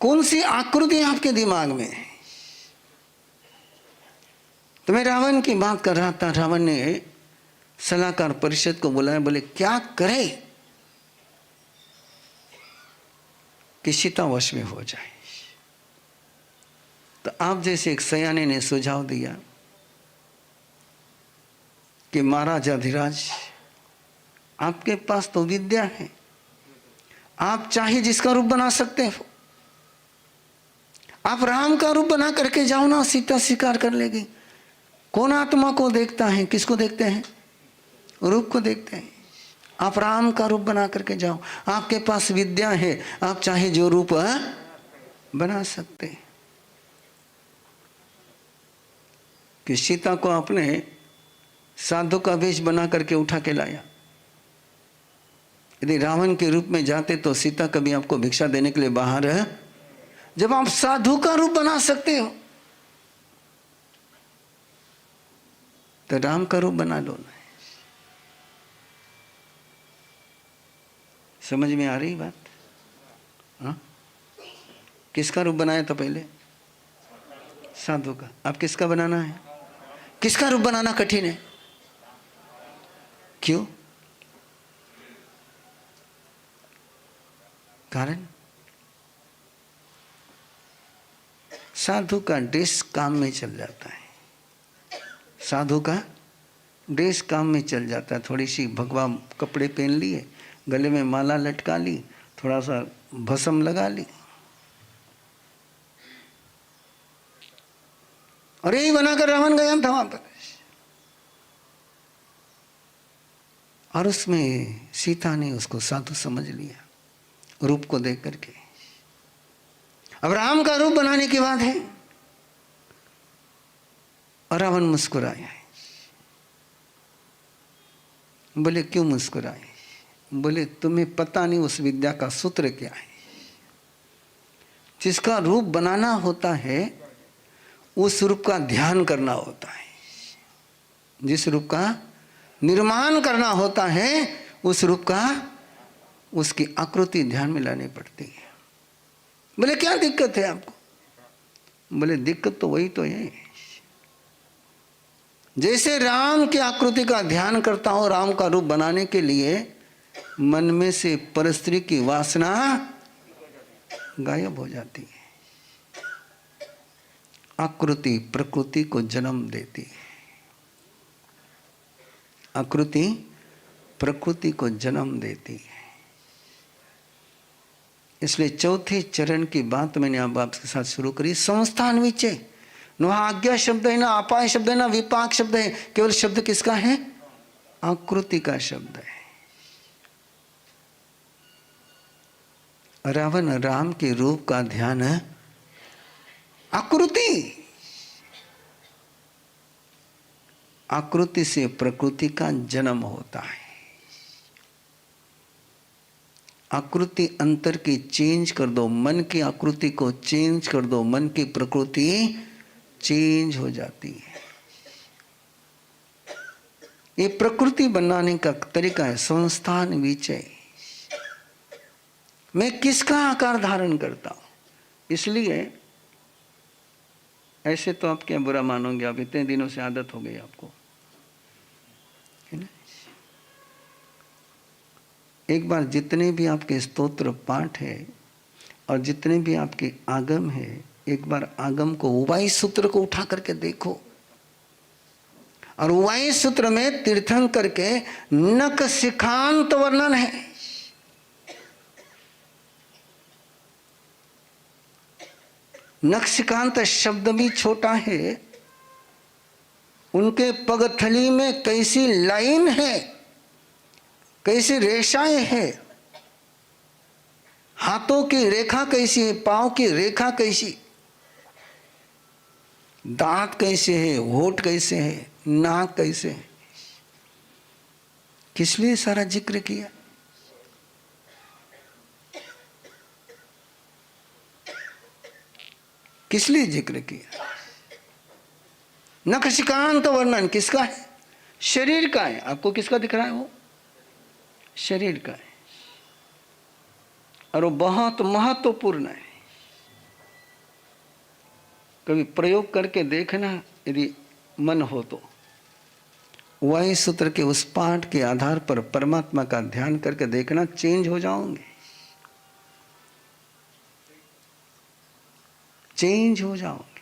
कौन सी आकृति आपके दिमाग में है? तो मैं रावण की बात कर रहा था। रावण ने सलाहकार परिषद को बुलाया, बोले क्या करे कि सीता वश में हो जाए। तो आप जैसे एक सयाने ने सुझाव दिया कि महाराज अधिराज, आपके पास तो विद्या है, आप चाहे जिसका रूप बना सकते हो। आप राम का रूप बना करके जाओ ना, सीता स्वीकार कर लेगी। कौन आत्मा को देखता है? किसको देखते हैं? रूप को देखते हैं। आप राम का रूप बना करके जाओ, आपके पास विद्या है, आप चाहे जो रूप बना सकते हैं। कि सीता को आपने साधु का वेश बना करके उठा के लाया। यदि रावण के रूप में जाते तो सीता कभी आपको भिक्षा देने के लिए बाहर है। जब आप साधु का रूप बना सकते हो तो राम का रूप बना लो ना। समझ में आ रही बात? हाँ, किसका रूप बनाया था पहले? साधु का। अब किसका बनाना है? किसका रूप बनाना कठिन है? क्यों? कारण साधु का ड्रेस काम में चल जाता है। साधु का ड्रेस काम में चल जाता है। थोड़ी सी भगवा कपड़े पहन लिए, गले में माला लटका ली, थोड़ा सा भस्म लगा ली, और यही बनाकर रावण गया था वहां पर। और उसमें सीता ने उसको साधु समझ लिया रूप को देख करके। अब राम का रूप बनाने की बात है। और रावण मुस्कुराया है। बोले क्यों मुस्कुराए? बोले तुम्हें पता नहीं उस विद्या का सूत्र क्या है। जिसका रूप बनाना होता है उस रूप का ध्यान करना होता है। जिस रूप का निर्माण करना होता है उस रूप का, उसकी आकृति ध्यान में लानी पड़ती है। बोले क्या दिक्कत है आपको? बोले दिक्कत तो वही तो है। जैसे राम की आकृति का ध्यान करता हूं राम का रूप बनाने के लिए, मन में से परस्त्री की वासना गायब हो जाती है। आकृति प्रकृति को जन्म देती है। आकृति प्रकृति को जन्म देती है। इसलिए चौथे चरण की बात मैंने अब आपके साथ शुरू करी। संस्थान विचय न आज्ञा शब्द है, ना अपाय शब्द है, ना विपाक शब्द है। केवल शब्द किसका है? आकृति का शब्द है। रावण राम के रूप का ध्यान है। आकृति, आकृति से प्रकृति का जन्म होता है। आकृति अंतर की चेंज कर दो, मन की आकृति को चेंज कर दो, मन की प्रकृति चेंज हो जाती है। ये प्रकृति बनाने का तरीका है संस्थान विचय। मैं किसका आकार धारण करता हूं? इसलिए ऐसे तो आप क्या बुरा मानोगे, आप इतने दिनों से आदत हो गई आपको, है ना? एक बार जितने भी आपके स्तोत्र पाठ है और जितने भी आपके आगम है, एक बार आगम को उवाई सूत्र को उठा करके देखो। और उवाई सूत्र में तीर्थंकर के नक शिखांत वर्णन है। नखशिकांत शब्द भी छोटा है। उनके पगथली में कैसी लाइन है, कैसी रेखाएं हैं, हाथों की रेखा कैसी है, पांव की रेखा कैसी, दांत कैसे है, होठ कैसे है, नाक कैसे है। किस लिए सारा जिक्र किया? किस लिए जिक्र किया? नखशिकांत वर्णन किसका है? शरीर का है। आपको किसका दिख रहा है? वो शरीर का है। और वो बहुत महत्वपूर्ण है। कभी प्रयोग करके देखना, यदि मन हो तो वायु सूत्र के उस पाठ के आधार पर परमात्मा का ध्यान करके देखना, चेंज हो जाओगे, चेंज हो जाओगे।